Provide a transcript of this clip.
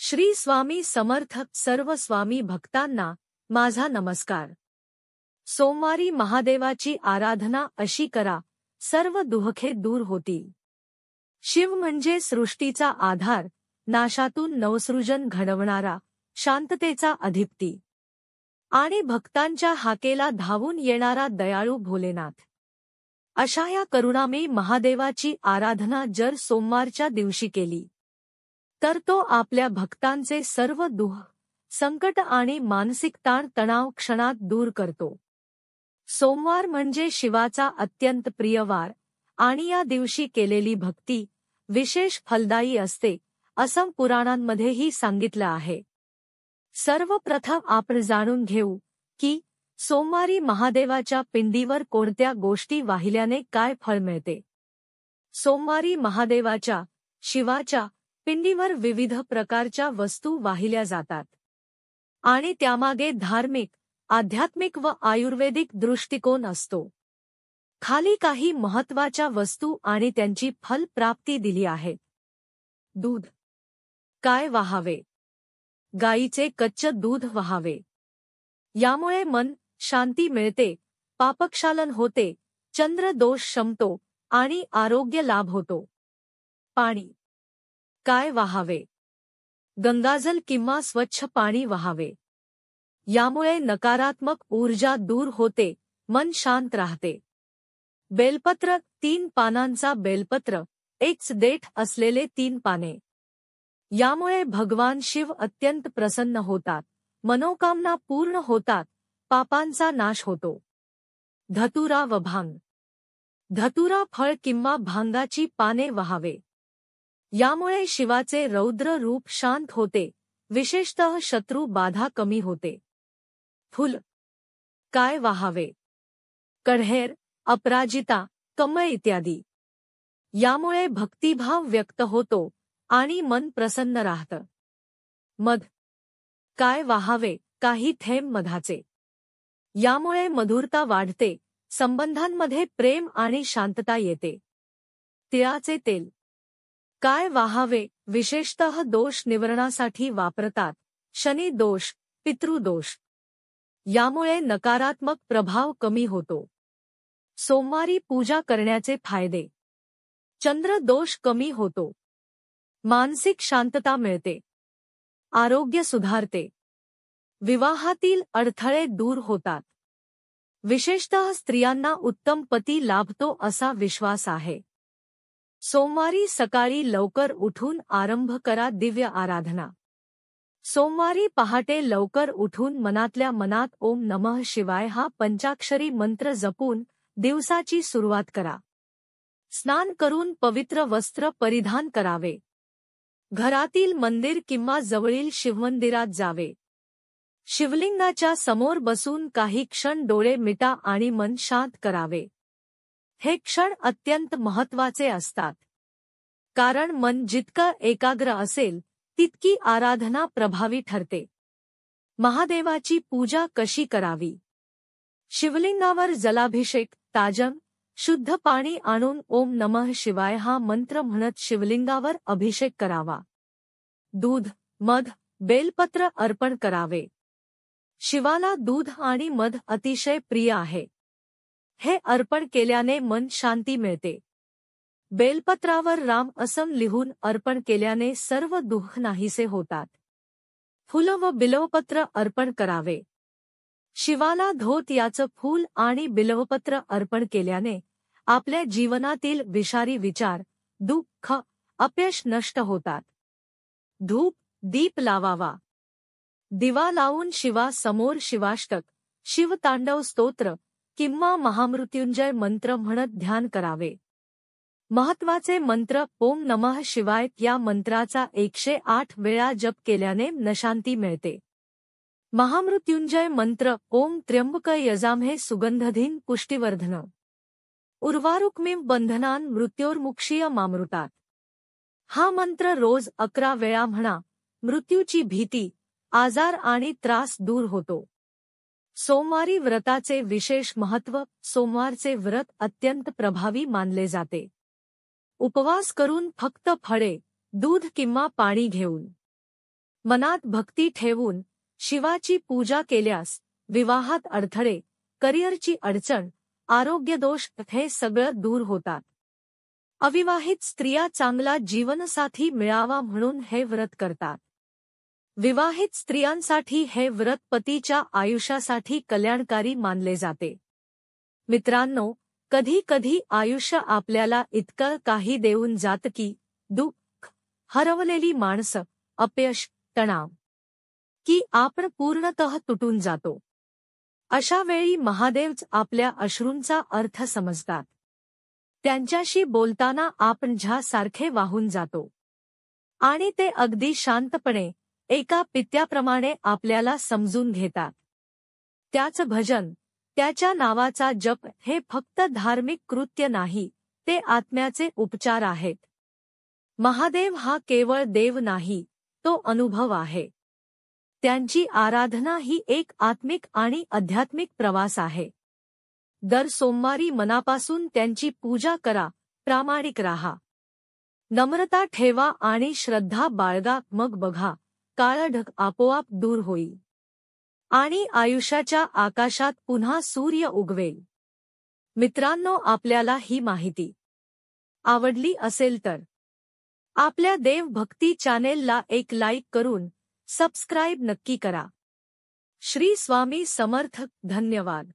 श्री स्वामी समर्थ सर्व स्वामी भक्तांना माझा नमस्कार। सोमवारी महादेवाची आराधना अशी करा, सर्व दुःखे दूर होतील। शिव म्हणजे सृष्टीचा आधार, नाशातून नवसृजन घडवणारा, शांततेचा अधिपती आणि भक्तांच्या हाकेला धावून येणारा दयाळू भोलेनाथ। अशा या करुणामयी महादेवाची आराधना जर सोमवारच्या दिवशी केली तर तो आपल्या भक्तांचे सर्व दुःख, संकट आणि मानसिक ताण तणाव क्षणात दूर करतो। सोमवार म्हणजे शिवाचा अत्यंत प्रिय वार आणि या दिवशी केलेली भक्ती विशेष फलदायी असते, असं पुराणांमध्येही सांगितलं आहे। सर्वप्रथम आपण जाणून घेऊ की सोमवारी महादेवाच्या पिंडीवर कोणत्या गोष्टी वाहिल्याने काय फळ मिळते। सोमवारी महादेवाच्या, शिवाच्या पिंडीवर विविध प्रकारच्या वस्तू वाहिल्या जातात आणि त्यामागे धार्मिक, आध्यात्मिक व आयुर्वेदिक दृष्टिकोन असतो। खाली काही महत्त्वाच्या वस्तू आणि त्यांची फल प्राप्ती दिली आहे। दूध काय वाहावे? गाईचे कच्चे दूध वाहावे। यामुळे मन शांती मिळते, पापक्षालन होते, चंद्र दोष शमतो आणि आरोग्य लाभ होतो। पाणी काय वाहावे? गंगाजल किंवा स्वच्छ पाणी वाहावे। यामुळे नकारात्मक ऊर्जा दूर होते, मन शांत राहते। बेलपत्र 3 पानांचा बेलपत्र, एक देठ असलेले 3 पाने। यामुळे भगवान शिव अत्यंत प्रसन्न होतात, मनोकामना पूर्ण होतात, पापांचा नाश होतो। धतुरा व भांग, धतुरा फळ किंवा भांगाची पाने वाहावे। यामुळे शिवाचे रौद्र रूप शांत होते, विशेषतः शत्रु बाधा कमी होते। फुल काय वाहावे? कढेर, अपराजिता, कमळ इत्यादी। यामुळे भक्तिभाव व्यक्त होतो आणि मन प्रसन्न राहतं। मध काय वाहावे? काही थेंब मधाचे। यामुळे मधुरता वाढते, संबंधांमध्ये प्रेम आणि शांतता येते। तिळाचे तेल काय वाहावे? विशेषतः दोष निवारणासाठी वापरतात, शनी दोष, पितृदोष। यामुळे नकारात्मक प्रभाव कमी होतो। सोमवारी पूजा करण्याचे फायदे: चंद्र दोष कमी होतो, मानसिक शांतता मिळते, आरोग्य सुधारते, विवाहातील अडथळे दूर होतात, विशेषतः स्त्रियांना उत्तम पती लाभतो असा विश्वास आहे। सोमवारी सकाळी लवकर उठून आरंभ करा दिव्य आराधना। सोमवारी पहाटे लवकर उठून मनातल्या मनात ओम नमः शिवाय हा पंचाक्षरी मंत्र जपून दिवसाची सुरुवात करा। स्नान करून पवित्र वस्त्र परिधान करावे। घरातील मंदिर किंवा जवळील शिवमंदिरात जावे। शिवलिंगाच्या समोर बसून काही क्षण डोळे मिटा आणि मन शांत करावे। हे क्षण अत्यंत महत्त्वाचे असतात, कारण मन जितकं एकाग्र असेल तितकी आराधना प्रभावी ठरते। महादेवाची पूजा कशी करावी? शिवलिंगावर जलाभिषेक, ताजं, शुद्ध पाणी आणून ओम नमः शिवाय हा मंत्र म्हणत शिवलिंगावर अभिषेक करावा। दूध, मध, बेलपत्र अर्पण करावे। शिवाला दूध आणि मध अतिशय प्रिय आहे। हे अर्पण केल्याने मन शांती मिळते। बेलपत्रावर राम असं लिहून अर्पण केल्याने सर्व दुःख नाहीसे होतात। फुलं व बिल्वपत्र अर्पण करावे। शिवाला धोत याचं फूल आणि बिल्वपत्र अर्पण केल्याने आपल्या जीवनातील विषारी विचार, दुःख, अपयश नष्ट होतात। धूप, दीप लावावा। दिवा लावून शिवासमोर शिवाष्टक, शिवतांडव स्तोत्र किंवा महामृत्युंजय मंत्र म्हणत ध्यान करावे। महत्त्वाचे मंत्र: ओम नमः शिवाय या मंत्राचा 108 वेळा जप केल्याने नशांती मिळते। महामृत्युंजय मंत्र: ओम त्र्यंबक यजामहे सुगंधधीन पुष्टिवर्धन उर्वारुकमिव बंधनान मृत्योर्मुक्षीय मामृतात। हा मंत्र रोज 11 वेळा म्हणा, मृत्यूची भीती, आजार आणि त्रास दूर होतो। सोमवारी व्रताचे विशेष महत्त्व: सोमवारचे व्रत अत्यंत प्रभावी मानले जाते। उपवास करून फक्त फळे, दूध किंवा पाणी घेऊन मनात भक्ती ठेवून शिवाची पूजा केल्यास विवाहात अडथळे, करिअरची अडचण, आरोग्यदोष हे सगळं दूर होतात. अविवाहित स्त्रिया चांगला जीवनसाथी मिळावा म्हणून हे व्रत करतात. विवाहित स्त्रियांसाठी हे व्रत पतीच्या आयुष्यासाठी कल्याणकारी मानले जाते. मित्रांनो, कधी कधी आयुष्य आपल्याला इतकं काही देऊन जातं की दुःख, हरवलेली माणसं, अपयश, तणाव, की आपण पूर्णतः तुटून जातो. अशा वेळी महादेवच आपल्या अश्रूंचा अर्थ समजतात. त्यांच्याशी बोलताना आपण सारखे वाहून जातो आणि ते अगदी शांतपणे एका पित्याप्रमाणे आपल्याला समजून घेतात. त्याचं भजन, त्याच्या नावाचा जप हे फक्त धार्मिक कृत्य नाही, ते आत्म्याचे उपचार आहेत. महादेव हा केवळ देव नाही, तो अनुभव आहे. त्यांची आराधना ही एक आत्मिक आणि आध्यात्मिक प्रवास आहे. दर सोमवारी मनापासून त्यांची पूजा करा, प्रामाणिक राहा, नम्रता ठेवा आणि श्रद्धा बाळगा. मग बघा, काळा ढग आपोआप दूर होईल आणि आयुष्याच्या आकाशात पुन्हा सूर्य उगवेल. मित्रांनो, आपल्याला ही माहिती आवडली असेल तर आपल्या देवभक्ती चॅनेलला एक लाईक करून सबस्क्राईब नक्की करा. श्री स्वामी समर्थ. धन्यवाद.